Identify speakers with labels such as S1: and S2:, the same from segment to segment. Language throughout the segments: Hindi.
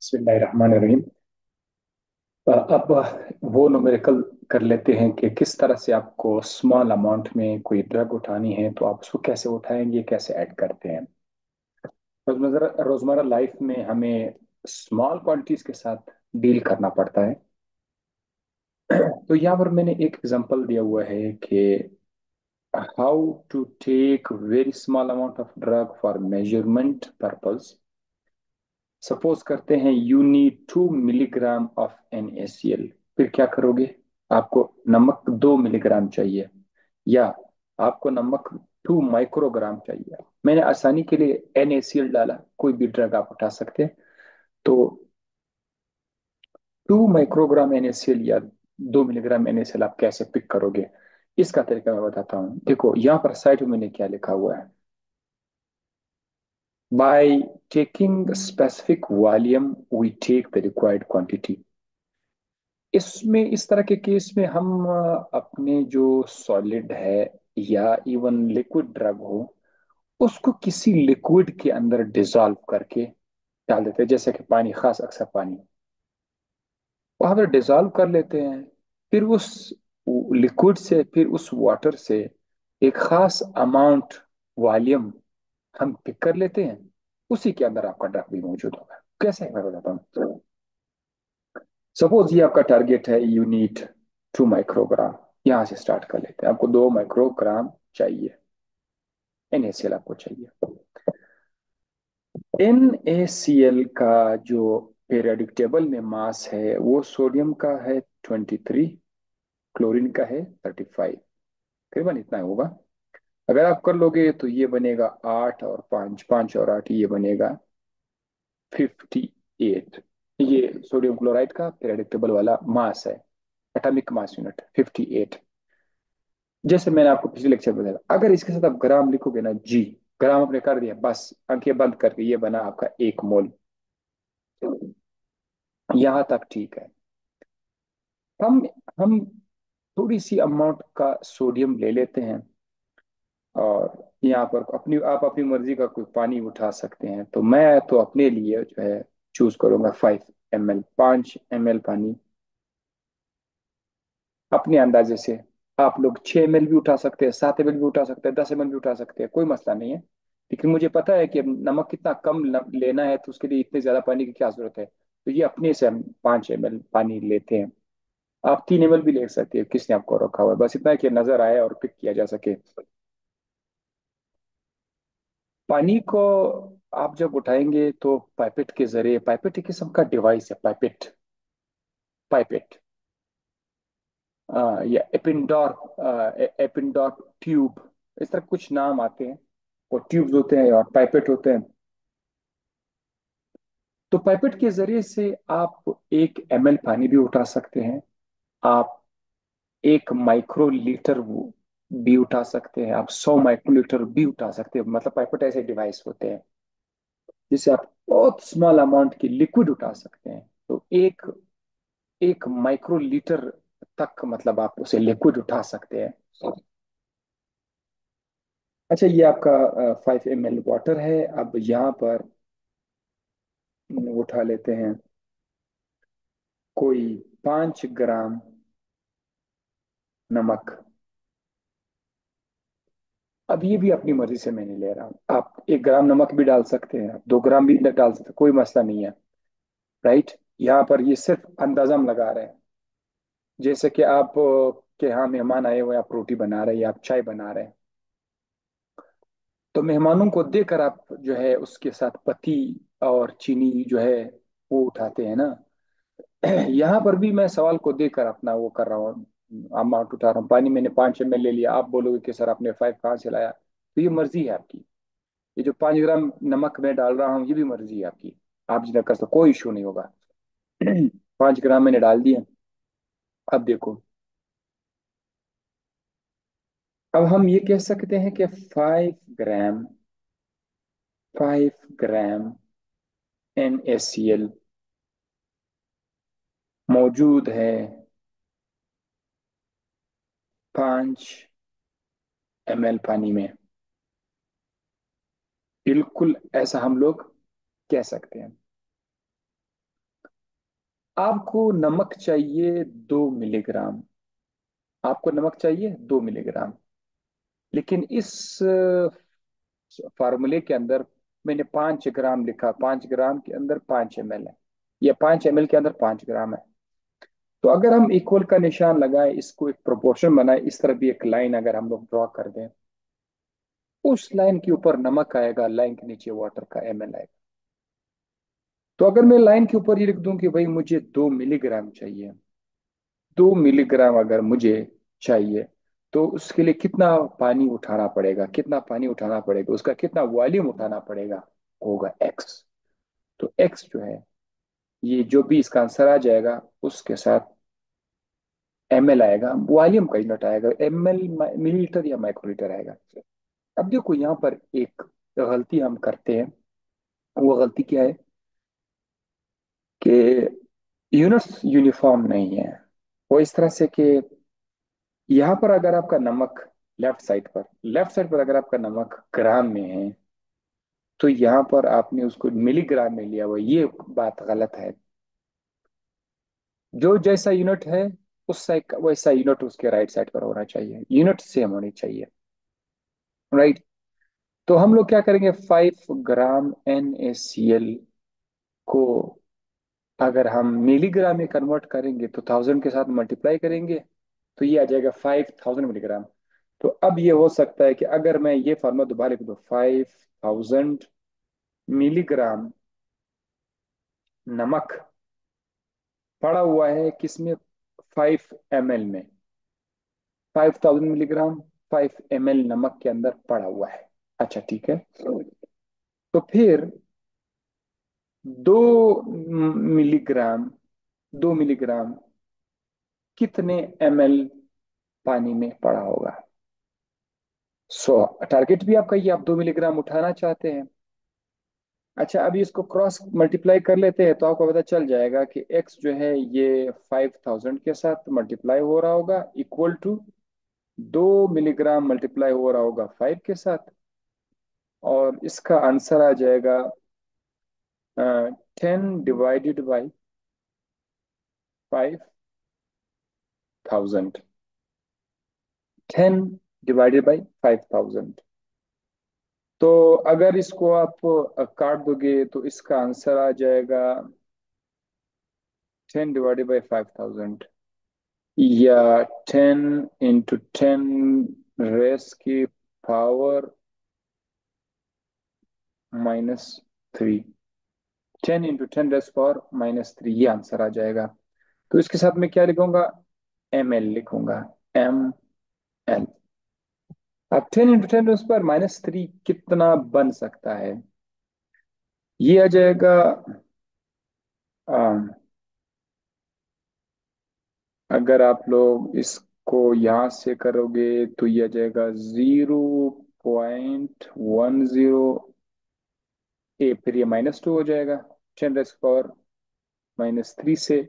S1: बिस्मिल्लाहिर्रहमानिर्रहीम। अब वो न्यूमेरिकल कर लेते हैं कि किस तरह से आपको स्मॉल अमाउंट में कोई ड्रग उठानी है तो आप उसको कैसे उठाएंगे, कैसे ऐड करते हैं। रोजमर्रा रोजमर्रा लाइफ में हमें स्मॉल क्वांटिटीज के साथ डील करना पड़ता है। तो यहाँ पर मैंने एक एग्जांपल दिया हुआ है कि how to take very small amount of drug for measurement purpose. Suppose करते हैं you need 2 milligram of NaCl। फिर क्या करोगे? आपको नमक 2 मिलीग्राम चाहिए, या आपको नमक 2 माइक्रोग्राम चाहिए। मैंने आसानी के लिए NaCl डाला, कोई भी ड्रग आप उठा सकते हैं। तो 2 माइक्रोग्राम NaCl या 2 मिलीग्राम NaCl आप कैसे पिक करोगे, इसका तरीका मैं बताता हूँ। देखो यहाँ पर साइड में मैंने क्या लिखा हुआ है। By taking specific volume we take the required quantity. इसमें इस तरह के केस में हम अपने जो सॉलिड है या इवन लिक्विड ड्रग हो, उसको किसी लिक्विड के अंदर डिसॉल्व करके डाल देते हैं, जैसे कि पानी, खास अक्सर पानी वहां पर डिसॉल्व कर लेते हैं। फिर उस लिक्विड से, फिर उस वाटर से एक खास अमाउंट वॉल्यूम हम पिक कर लेते हैं। उसी के अंदर आपका ड्रग भी मौजूद होगा। कैसे है मैं बताता हूँ। सपोज ये आपका टारगेट है, यूनिट 2 माइक्रोग्राम। यहां से स्टार्ट कर लेते हैं। आपको 2 माइक्रोग्राम चाहिए, NaCl आपको चाहिए। NaCl का जो पीरियोडिक टेबल में मास है वो सोडियम का है 23, क्लोरीन का है 35। तकरीबन इतना होगा। अगर आप कर लोगे तो ये बनेगा 8 और 5, 5 और 8, ये बनेगा 58। ये सोडियम क्लोराइड का पीरियोडिक टेबल वाला मास है, एटॉमिक मास यूनिट 58। जैसे मैंने आपको पिछले लेक्चर में बताया, अगर इसके साथ आप ग्राम लिखोगे ना, जी, ग्राम आपने कर दिया, बस आंखें बंद करके ये बना आपका 1 मोल। यहां तक ठीक है। हम हम थोड़ी सी अमाउंट का सोडियम ले लेते हैं, और यहाँ पर आप अपनी मर्जी का कोई पानी उठा सकते हैं। तो मैं तो अपने लिए जो है चूज करूंगा 5 ml, 5 ml पानी अपने अंदाजे से। आप लोग 6 ml भी उठा सकते हैं, 7 ml भी उठा सकते हैं, 10 ml भी उठा सकते हैं, कोई मसला नहीं है। लेकिन मुझे पता है कि अब नमक कितना कम लेना है, तो उसके लिए इतने ज्यादा पानी की क्या जरूरत है। तो ये अपने से हम 5 ml पानी लेते हैं। आप 3 ml भी ले सकते हैं, किसने आपको रखा हुआ है, बस इतना है कि नजर आए और पिक किया जा सके। पानी को आप जब उठाएंगे तो पाइपेट के जरिए, पाइपेट एक किस्म का डिवाइस है, पाइपेट, पाइपेट या एपिंडोर ट्यूब, इस तरह कुछ नाम आते हैं। वो ट्यूब्स होते हैं और पाइपेट होते हैं। तो पाइपेट के जरिए से आप 1 ml पानी भी उठा सकते हैं। आप 1 माइक्रो लीटर वो भी उठा सकते हैं। आप 100 माइक्रोलीटर भी उठा सकते हैं। मतलब पाइपेट ऐसे डिवाइस होते हैं जिससे आप बहुत स्मॉल अमाउंट की लिक्विड उठा सकते हैं। तो एक 1 माइक्रो लीटर तक मतलब आप उसे लिक्विड उठा सकते हैं। अच्छा, ये आपका 5 ml वाटर है। अब यहाँ पर उठा लेते हैं कोई 5 ग्राम नमक। अब ये भी अपनी मर्जी से मैं नहीं ले रहा हूँ। आप 1 ग्राम नमक भी डाल सकते हैं, आप 2 ग्राम भी डाल सकते हैं, कोई मसला नहीं है। राइट। यहाँ पर ये सिर्फ अंदाजा हम लगा रहे हैं। जैसे कि आप के यहाँ मेहमान आए हुए हैं, आप रोटी बना रहे हैं या आप चाय बना रहे हैं, तो मेहमानों को देकर आप जो है उसके साथ पत्ती और चीनी जो है वो उठाते हैं ना। यहाँ पर भी मैं सवाल को देकर अपना वो कर रहा हूँ, अमाउंट उठा रहा हूँ। पानी मैंने 5 ml ले लिया, आप बोलोगे कि सर आपने 5 कहाँ से लाया, तो ये मर्जी है आपकी। ये जो 5 ग्राम नमक मैं डाल रहा हूँ ये भी मर्जी है आपकी। आप जितना कर सकते, कोई इशू नहीं होगा। 5 ग्राम मैंने डाल दिया। अब देखो, अब हम ये कह सकते हैं कि 5 ग्राम, 5 ग्राम NaCl मौजूद है 5 ml पानी में। बिल्कुल ऐसा हम लोग कह सकते हैं। आपको नमक चाहिए 2 मिलीग्राम। आपको नमक चाहिए 2 मिलीग्राम। लेकिन इस फार्मूले के अंदर मैंने 5 ग्राम लिखा, 5 ग्राम के अंदर 5 ml है, या 5 ml के अंदर 5 ग्राम है। तो अगर हम इक्वल का निशान लगाए, इसको एक प्रोपोर्शन बनाए, इस तरह भी एक लाइन अगर हम लोग ड्रॉ कर दें, उस लाइन के ऊपर नमक आएगा, लाइन के नीचे वाटर का ml आएगा। तो अगर मैं लाइन के ऊपर ये लिख दूं कि भाई मुझे 2 मिलीग्राम चाहिए, 2 मिलीग्राम अगर मुझे चाहिए, तो उसके लिए कितना पानी उठाना पड़ेगा, कितना पानी उठाना पड़ेगा, उसका कितना वॉल्यूम उठाना पड़ेगा, होगा एक्स। तो एक्स जो है, ये जो भी इसका आंसर आ जाएगा उसके साथ ml आएगा, वॉल्यूम का यूनिट आएगा, ml मिलीलीटर या माइक्रोलीटर आएगा। अब देखो यहाँ पर एक गलती हम करते हैं। वो गलती क्या है कि यूनिट्स यूनिफॉर्म नहीं है। वो इस तरह से कि यहाँ पर अगर आपका नमक लेफ्ट साइड पर अगर आपका नमक ग्राम में है, तो यहाँ पर आपने उसको मिलीग्राम में लिया हुआ, ये बात गलत है। जो जैसा यूनिट है उस साइड का वैसा यूनिट उसके राइट साइड पर होना चाहिए, यूनिट सेम होनी चाहिए। राइट। तो हम लोग क्या करेंगे, 5 ग्राम NaCl को अगर हम मिलीग्राम में कन्वर्ट करेंगे तो 1000 के साथ मल्टीप्लाई करेंगे, तो ये आ जाएगा 5000 मिलीग्राम। तो अब ये हो सकता है कि अगर मैं ये फॉर्मूला दोबारा लिख दूं, 5000 मिलीग्राम नमक पड़ा हुआ है किसमें, 5 ml में। 5000 मिलीग्राम 5 ml नमक के अंदर पड़ा हुआ है। अच्छा ठीक है। तो फिर 2 मिलीग्राम 2 मिलीग्राम कितने ml पानी में पड़ा होगा। 100। टारगेट भी आपका ये, आप 2 मिलीग्राम उठाना चाहते हैं। अच्छा, अभी इसको क्रॉस मल्टीप्लाई कर लेते हैं तो आपको पता चल जाएगा कि x जो है ये 5000 के साथ मल्टीप्लाई हो रहा होगा, इक्वल टू 2 मिलीग्राम मल्टीप्लाई हो रहा होगा 5 के साथ, और इसका आंसर आ जाएगा 10 डिवाइडेड बाई 5000। 10 divided by 5000। तो अगर इसको आप काट दोगे तो इसका आंसर आ जाएगा 10 डिवाइडेड बाई 5000, या 10 इंटू 10 रेस की पावर -3। 10 इंटू 10 रेस पावर -3, ये आंसर आ जाएगा। तो इसके साथ मैं क्या लिखूंगा, ml लिखूंगा, ml। अब 10 इंटू 10 रेस पावर -3 कितना बन सकता है, ये आ जाएगा, अगर आप लोग इसको यहां से करोगे तो ये आ जाएगा 0.10, फिर ये -2 हो जाएगा, 10 रेस पावर -3 से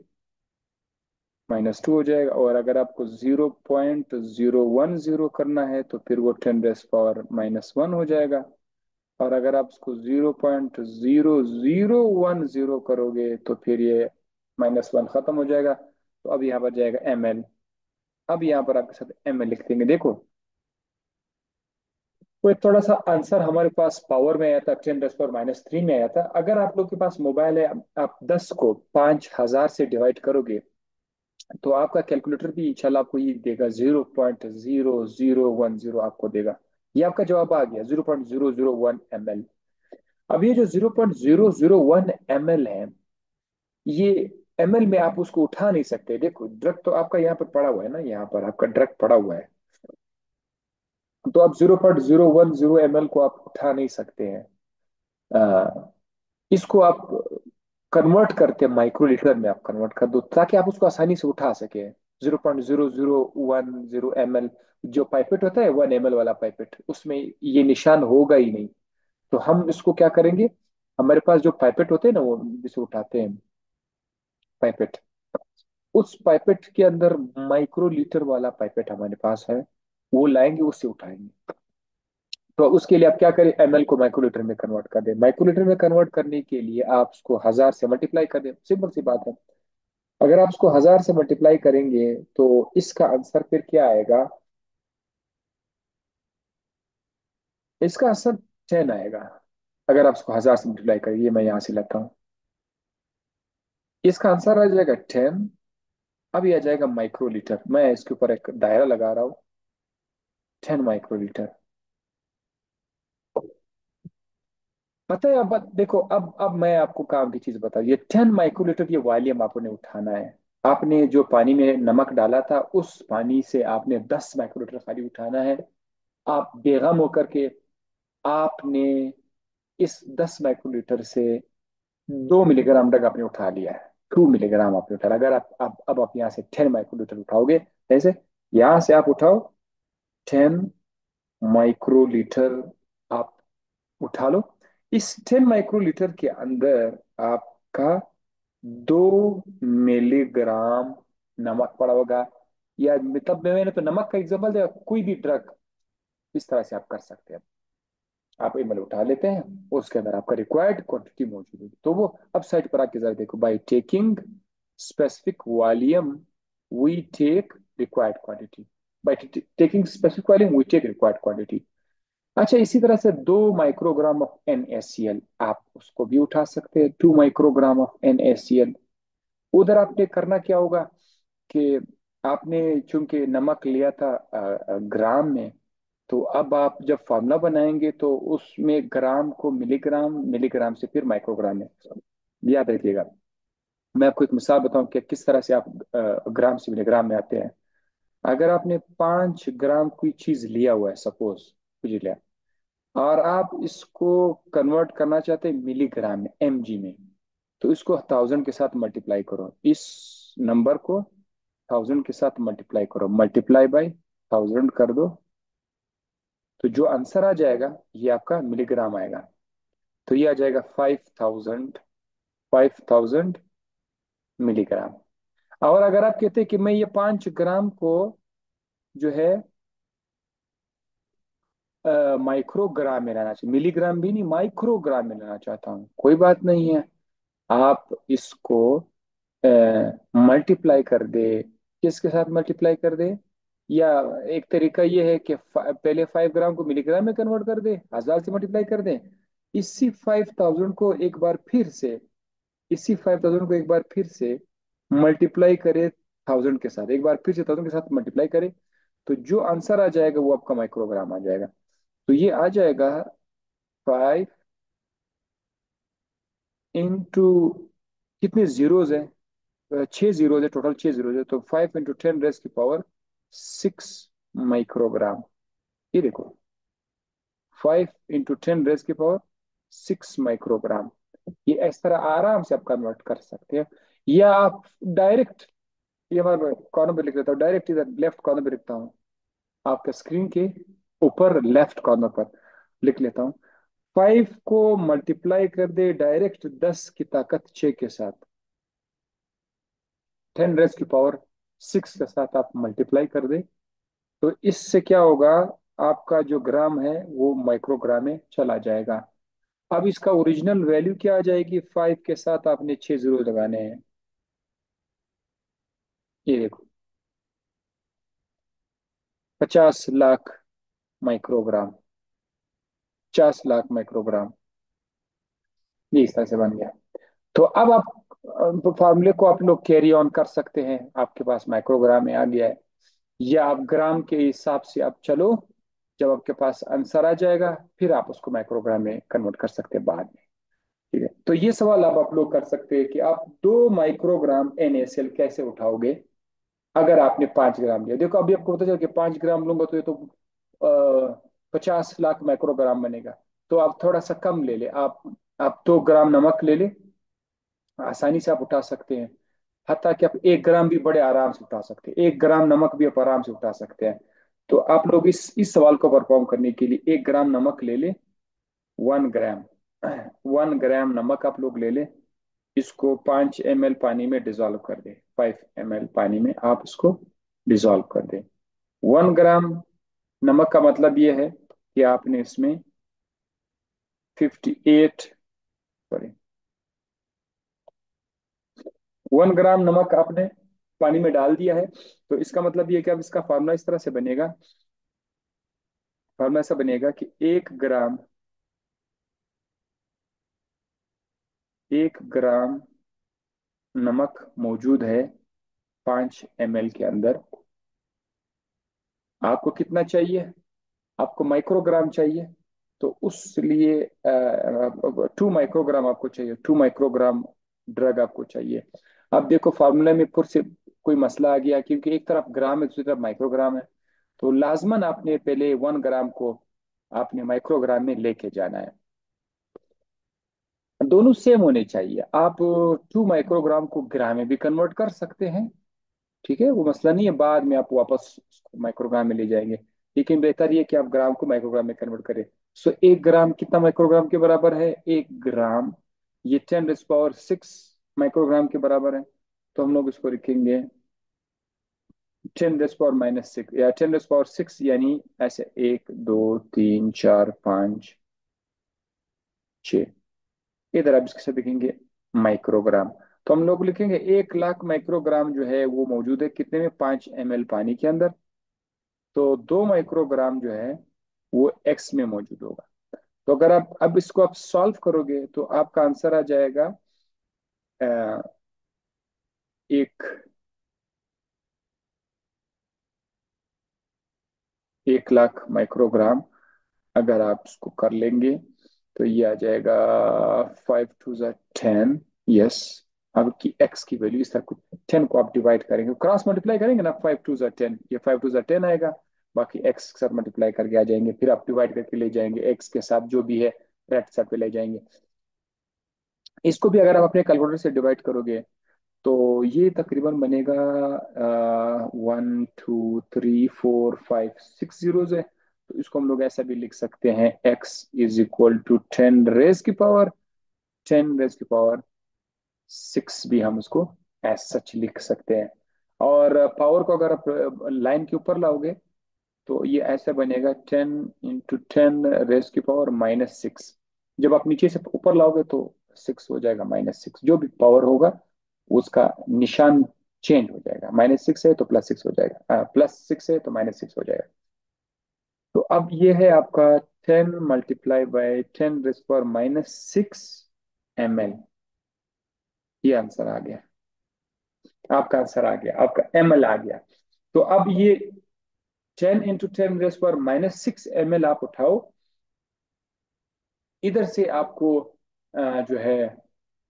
S1: -2 हो जाएगा। और अगर आपको 0.010 करना है तो फिर वो 10 रेस पावर -1 हो जाएगा। और अगर आप उसको 0.0010 करोगे तो फिर ये -1 खत्म हो जाएगा। तो अब यहाँ पर जाएगा ml। अब यहाँ पर आपके साथ ml लिख देंगे। देखो, वो एक थोड़ा सा आंसर हमारे पास पावर में आया था, 10 रेस पावर -3 में आया था। अगर आप लोग के पास मोबाइल है, आप 10 को 5000 से डिवाइड करोगे तो आपका कैलकुलेटर भी इंशाल्लाह आपको ये देगा, 0.0010 आपको देगा। ये आपका जवाब आ गया, 0.001 ml। अब ये जो 0.001 ml है, ये ml में आप उसको उठा नहीं सकते। देखो, ड्रग तो आपका यहाँ पर पड़ा हुआ है ना, यहाँ पर आपका ड्रग पड़ा हुआ है, तो आप 0.010 ml को आप उठा नहीं सकते हैं। इसको आप कन्वर्ट करके माइक्रोलीटर में आप कन्वर्ट कर दो, ताकि आप उसको आसानी से उठा सके। 0.0010 ml जो पाइपेट होता है, 1 ml वाला पाइपेट, उसमें ये निशान होगा ही नहीं। तो हम इसको क्या करेंगे, हमारे पास जो पाइपेट होते हैं ना, वो जिसे उठाते हैं पाइपेट, उस पाइपेट के अंदर माइक्रोलीटर वाला पाइपेट हमारे पास है, वो लाएंगे, उससे उठाएंगे। तो उसके लिए आप क्या करें, ml को माइक्रोलीटर में कन्वर्ट कर दें। माइक्रोलीटर में कन्वर्ट करने के लिए आप उसको 1000 से मल्टीप्लाई कर दें, सिंपल सी बात है। अगर आप उसको 1000 से मल्टीप्लाई करेंगे तो इसका आंसर फिर क्या आएगा? इसका आंसर 10 आएगा। अगर आप उसको 1000 से मल्टीप्लाई करिए, मैं यहाँ से लेता हूँ, इसका आंसर आ जाएगा 10। अब ये आ जाएगा माइक्रोलीटर, मैं इसके ऊपर एक दायरा लगा रहा हूँ, 10 माइक्रोलीटर। पता है, अब देखो, अब मैं आपको काम की चीज बता, ये 10 माइक्रोलीटर ये वॉल्यूम आपने उठाना है। आपने जो पानी में नमक डाला था उस पानी से आपने 10 माइक्रोलीटर खाली उठाना है। आप बेगम होकर के आपने इस 10 माइक्रोलीटर से 2 मिलीग्राम तक आपने उठा लिया है। 2 मिलीग्राम आपने उठा, अगर आप अब आप यहाँ से 10 माइक्रोलीटर उठाओगे, जैसे यहाँ से आप उठाओ 10 माइक्रोलीटर, आप उठा लो। इस 10 माइक्रोलीटर के अंदर आपका 2 मिलीग्राम नमक पड़ा होगा। या मतलब मैंने तो नमक का एग्जांपल दिया, कोई भी ड्रग इस तरह से आप कर सकते हैं। आप एमएल उठा लेते हैं, उसके अंदर आपका रिक्वायर्ड क्वांटिटी मौजूद होगी, तो वो अब साइड पर आके जरा देखो, by taking specific volume we take required quantity, by taking specific volume we take required quantity. अच्छा, इसी तरह से 2 माइक्रोग्राम ऑफ NaCl आप उसको भी उठा सकते हैं, 2 माइक्रोग्राम ऑफ NaCl। उधर आपने करना क्या होगा कि आपने चूंकि नमक लिया था ग्राम में, तो अब आप जब फार्मूला बनाएंगे तो उसमें ग्राम को मिलीग्राम, मिलीग्राम से फिर माइक्रोग्राम में याद रखिएगा। मैं आपको एक मिसाल बताऊं कि किस तरह से आप ग्राम से मिलीग्राम में आते हैं। अगर आपने 5 ग्राम कोई चीज लिया हुआ है, सपोज कुछ लिया, और आप इसको कन्वर्ट करना चाहते हैं मिलीग्राम में, mg में, तो इसको 1000 के साथ मल्टीप्लाई करो, इस नंबर को 1000 के साथ मल्टीप्लाई करो, मल्टीप्लाई बाय 1000 कर दो, तो जो आंसर आ जाएगा ये आपका मिलीग्राम आएगा। तो ये आ जाएगा 5000 मिलीग्राम। और अगर आप कहते हैं कि मैं ये 5 ग्राम को जो है माइक्रोग्राम में लाना चाहिए, मिलीग्राम भी नहीं, माइक्रोग्राम में लाना चाहता हूँ, कोई बात नहीं है। आप इसको मल्टीप्लाई कर दे, किसके साथ मल्टीप्लाई कर दे? या एक तरीका ये है कि पहले 5 ग्राम को मिलीग्राम में कन्वर्ट कर दे, 1000 से मल्टीप्लाई कर दे, इसी 5000 को एक बार फिर से, इसी 5000 को एक बार फिर से मल्टीप्लाई करे 1000 के साथ, एक बार फिर से 1000 के साथ मल्टीप्लाई करे, तो जो आंसर आ जाएगा वो आपका माइक्रोग्राम आ जाएगा। तो ये आ जाएगा 5 इंटू, कितने जीरोज है? 6 जीरोज है, टोटल 6 जीरोज है, तो 5 इंटू 10 रेस की पावर 6 माइक्रोग्राम। ये देखो, 5 इंटू 10 रेस की पावर 6 माइक्रोग्राम। ये इस तरह आराम से आप कन्वर्ट कर सकते हैं। या आप डायरेक्ट, ये हमारे कॉर्नर पे लिख लेता हूँ, डायरेक्ट इधर लेफ्ट कॉर्नर पे लिखता हूँ, आपके स्क्रीन के ऊपर लेफ्ट कॉर्नर पर लिख लेता हूँ। 5 को मल्टीप्लाई कर दे डायरेक्ट 10 की ताकत 6 के साथ, 10 रेस की पावर 6 के साथ आप मल्टीप्लाई कर दे, तो इससे क्या होगा, आपका जो ग्राम है वो माइक्रोग्राम में चला जाएगा। अब इसका ओरिजिनल वैल्यू क्या आ जाएगी? 5 के साथ आपने 6 जीरो लगाने हैं, ये देखो, 50 लाख माइक्रोग्राम, 50 लाख माइक्रोग्राम, ये इस तरह से बन गया। तो अब आप फार्मूले को आप लोग कैरी ऑन कर सकते हैं, आपके पास माइक्रोग्राम में आ गया है। या आप ग्राम के हिसाब से आप चलो, जब आपके पास आंसर आ जाएगा फिर आप उसको माइक्रोग्राम में कन्वर्ट कर सकते हैं बाद में। ठीक है, तो ये सवाल आप लोग कर सकते हैं कि आप 2 माइक्रोग्राम NaCl कैसे उठाओगे अगर आपने 5 ग्राम लिया। देखो, अभी आपको पता चला कि 5 ग्राम लूंगा तो ये तो 50 लाख माइक्रोग्राम बनेगा। तो आप थोड़ा सा कम ले ले, आप 2 ग्राम नमक ले ले, आसानी से आप उठा सकते हैं। हत्ता कि आप 1 ग्राम भी बड़े आराम से उठा सकते हैं, 1 ग्राम नमक भी आप आराम से उठा सकते हैं। तो आप लोग इस सवाल को परफॉर्म करने के लिए 1 ग्राम नमक ले ले, 1 ग्राम, 1 ग्राम नमक आप लोग ले ले, इसको 5 ml पानी में डिजोल्व कर दे, 5 ml पानी में आप इसको डिजोल्व कर दे। 1 ग्राम नमक का मतलब ये है कि आपने इसमें 58, सॉरी, 1 ग्राम नमक आपने पानी में डाल दिया है, तो इसका मतलब ये कि अब इसका फार्मूला इस तरह से बनेगा। फार्मूला ऐसा बनेगा कि 1 ग्राम, 1 ग्राम नमक मौजूद है 5 ml के अंदर। आपको कितना चाहिए? आपको माइक्रोग्राम चाहिए, तो उस लिए 2 माइक्रोग्राम आपको चाहिए, 2 माइक्रोग्राम ड्रग आपको चाहिए। अब देखो फार्मूले में फिर से कोई मसला आ गया, क्योंकि एक तरफ ग्राम है दूसरी तरफ माइक्रोग्राम है। तो लाजमन आपने पहले 1 ग्राम को आपने माइक्रोग्राम में लेके जाना है। दोनों सेम होने चाहिए। आप 2 माइक्रोग्राम को ग्राम में भी कन्वर्ट कर सकते हैं, ठीक है, वो मसला नहीं है, बाद में आप वापस उसको माइक्रोग्राम में ले जाएंगे। लेकिन बेहतर ये कि आप ग्राम को माइक्रोग्राम में कन्वर्ट करें। सो 1 ग्राम कितना माइक्रोग्राम के बराबर है? 1 ग्राम ये 10⁻6 माइक्रोग्राम के बराबर है। तो हम लोग इसको लिखेंगे 10⁻⁻6 या 10⁻6, यानी ऐसे 1 2 3 4 5 6। इधर आप इसके साथ लिखेंगे माइक्रोग्राम। तो हम लोग लिखेंगे 1 लाख माइक्रोग्राम जो है वो मौजूद है कितने में? 5 ml पानी के अंदर। तो 2 माइक्रोग्राम जो है वो एक्स में मौजूद होगा। तो अगर आप अब इसको आप सॉल्व करोगे तो आपका आंसर आ जाएगा अ, एक 1 लाख माइक्रोग्राम। अगर आप इसको कर लेंगे तो ये आ जाएगा 5 2 10। यस। अब की एक्स की वैल्यू इस तरह कुछ, 10 को आप डिवाइड करेंगे, क्रॉस मल्टीप्लाई करेंगे ना, 5 2 10, ये 5 2 10 आएगा। बाकी एक्स के साथ मल्टीप्लाई करके आ जाएंगे, फिर आप डिवाइड करके ले जाएंगे एक्स के साथ जो भी है, राइट साइड पे ले जाएंगे। इसको भी अगर आप अपने कैलकुलेटर से डिवाइड करोगे तो ये तकरीबन बनेगा 1 2 3 4 5 6 जीरोज है। तो इसको हम लोग ऐसा भी लिख सकते हैं, x = 10 रेज की पावर, 10 रेज की पावर 6 भी हम उसको एज सच लिख सकते हैं। और पावर को अगर आप लाइन के ऊपर लाओगे तो ये ऐसे बनेगा 10 × 10 रेज की पावर -6। जब आप नीचे से ऊपर लाओगे तो 6 हो जाएगा, -6, जो भी पावर होगा उसका निशान चेंज हो जाएगा। -6 है तो +6 हो जाएगा, +6 है तो -6 हो जाएगा। तो अब ये है आपका 10 × 10 रेज की पावर -6 ml। ये आंसर आ गया, आपका आंसर आ गया, आपका ml आ गया। तो अब ये 10 × 10 रेज की पावर -6 ml आप उठाओ, इधर से आपको जो है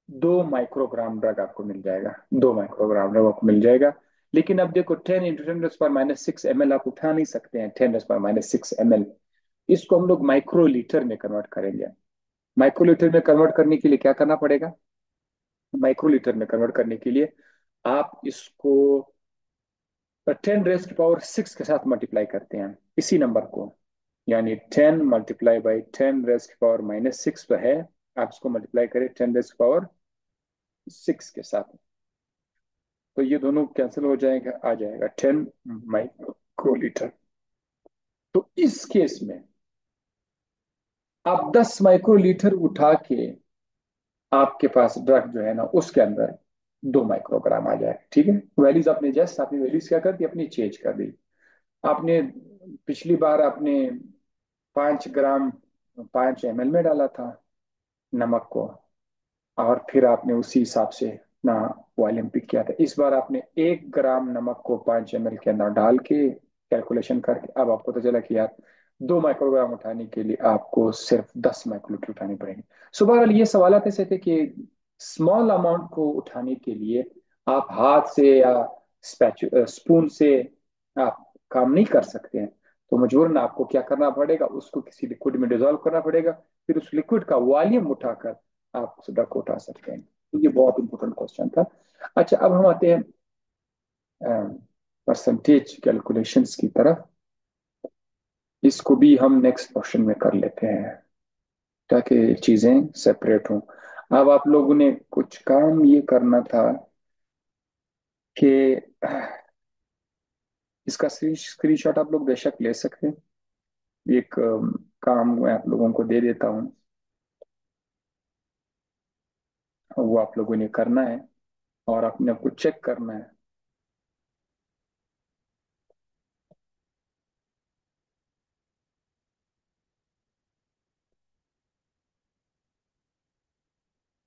S1: 2 माइक्रोग्राम ड्रग आपको मिल जाएगा, 2 माइक्रोग्राम ड्रग आपको मिल जाएगा। लेकिन अब देखो 10 × 10 रेज़ की पावर -6 ml आप उठा नहीं सकते हैं, 10 रेज़ की पावर -6 ml। इसको हम लोग माइक्रोलीटर में कन्वर्ट करेंगे। माइक्रोलीटर में कन्वर्ट करने के लिए क्या करना पड़ेगा? माइक्रोलीटर में कन्वर्ट करने के लिए आप इसको 10 रेज़ की पावर 6 के साथ मल्टीप्लाई करते हैं, इसी नंबर को। यानी 10 × 10 रेज़ की पावर -6 तो है, आप इसको मल्टीप्लाई करें 10 रेज़ की पावर 6 के साथ। तो ये दोनों कैंसिल हो जाएगा, आ जाएगा 10 माइक्रोलीटर। तो इस केस में आप 10 माइक्रोलीटर उठा के आपके पास ड्रग जो है ना उसके अंदर 2 माइक्रोग्राम आ जाएगा, ठीक है। वैल्यूज आपने जस्ट आपने वैल्यूज क्या कर दी, अपनी चेंज कर दी। आपने पिछली बार आपने 5 ग्राम 5 ml में डाला था नमक को, और फिर आपने उसी हिसाब से ना वॉल्यूम पिक किया था। इस बार आपने 1 ग्राम नमक को 5 ml के अंदर डाल के कैलकुलेशन करके अब आपको तो चला कि यार 2 माइक्रोग्राम उठाने के लिए आपको सिर्फ 10 माइक्रोलीटर उठानी पड़ेगी। सो बहरहाल ये सवाल ऐसे थे कि स्मॉल अमाउंट को उठाने के लिए आप हाथ से या स्पून से आप काम नहीं कर सकते हैं। तो मजबूरन आपको क्या करना पड़ेगा, उसको किसी लिक्विड में डिजोल्व करना पड़ेगा, फिर उस लिक्विड का वॉल्यूम उठाकर आप उस ड्रग को उठा सकते हैं। तो ये बहुत इंपॉर्टेंट क्वेश्चन था। अच्छा, अब हम आते हैं परसेंटेज कैलकुलेशंस की तरफ। इसको भी हम नेक्स्ट क्वेश्चन में कर लेते हैं ताकि चीजें सेपरेट हों। अब आप लोगों ने कुछ काम ये करना था कि इसका स्क्रीनशॉट आप लोग बेशक ले सकते हैं। एक काम मैं आप लोगों को दे देता हूँ, वो आप लोगों ने करना है। और अपने आप को चेक करना है।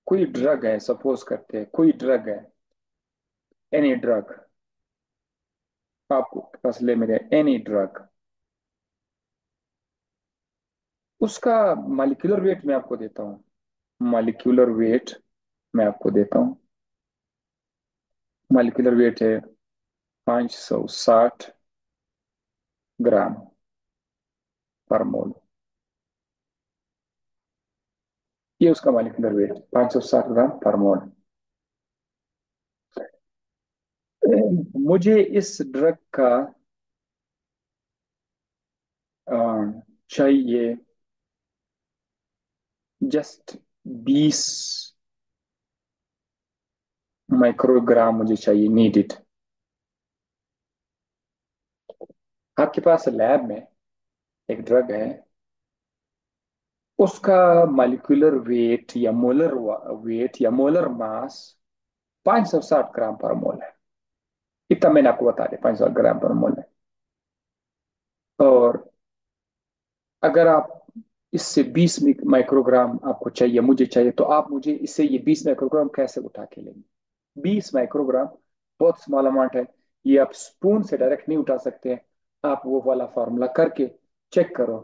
S1: कोई ड्रग है, सपोज करते हैं कोई ड्रग है, एनी ड्रग, आपको पास ले मेरे एनी ड्रग, उसका मालिक्यूलर वेट मैं आपको देता हूँ। मालिक्यूलर वेट मैं आपको देता हूँ। मालिक्यूलर वेट है 560 ग्राम पर मोल। ये उसका मालिक्यूलर वेट 560 ग्राम पर मोल। मुझे इस ड्रग का अ, चाहिए जस्ट 20 माइक्रोग्राम मुझे चाहिए, नीड। आपके पास लैब में एक ड्रग है, उसका मॉलिक्यूलर वेट या मोलर वेट या मोलर मास 560 ग्राम पर मोल है। इतना मैंने आपको बता दिया, 560 ग्राम पर मोल है। और अगर आप इससे 20 माइक्रोग्राम आपको चाहिए, मुझे चाहिए, तो आप मुझे इससे ये 20 माइक्रोग्राम कैसे उठा के लेंगे? 20 माइक्रोग्राम बहुत स्मॉल अमाउंट है। ये आप स्पून से डायरेक्ट नहीं उठा सकते हैं। आप वो वाला फॉर्मूला करके चेक करो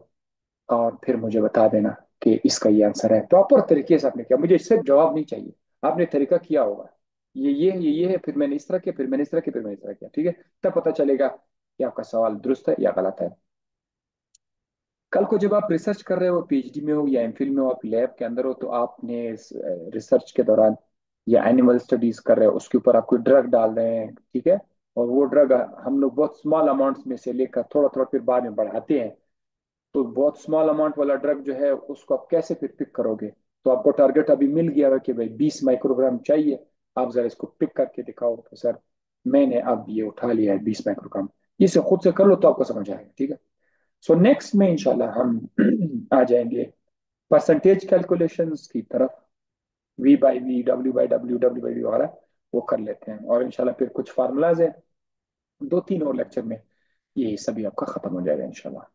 S1: और फिर मुझे बता देना कि इसका ये आंसर है। प्रॉपर तरीके से आपने किया, मुझे सिर्फ जवाब नहीं चाहिए। आपने तरीका किया होगा, ये है, फिर मैंने इस तरह किया, फिर मैंने इस तरह किया, फिर मैंने इस तरह किया, ठीक है? तब पता चलेगा कि आपका सवाल दुरुस्त है या गलत है। कल को जब आप रिसर्च कर रहे हो, पीएचडी में हो या एमफिल में हो, आप लैब के अंदर हो, तो आपने रिसर्च के दौरान या एनिमल स्टडीज कर रहे हो, उसके ऊपर आप कोई ड्रग डाल रहे हैं, ठीक है? और वो ड्रग हम लोग बहुत स्मॉल अमाउंट्स में से लेकर थोड़ा थोड़ा फिर बाद में बढ़ाते हैं। तो बहुत स्मॉल अमाउंट वाला ड्रग जो है उसको आप कैसे फिर पिक करोगे? तो आपको टारगेट अभी मिल गया है कि भाई 20 माइक्रोग्राम चाहिए। आप जरा इसको पिक करके दिखाओ तो सर मैंने अब ये उठा लिया है 20 माइक्रोग्राम। इसे खुद से कर लो तो आपको समझ आएगा, ठीक है? सो नेक्स्ट में इंशाल्लाह हम आ जाएंगे परसेंटेज कैलकुलेशंस की तरफ। V by V, W by W, W by V वगैरह वो कर लेते हैं। और इंशाल्लाह फिर कुछ फार्मूलाज है, 2 3 और लेक्चर में ये सभी आपका खत्म हो जाएगा इंशाल्लाह।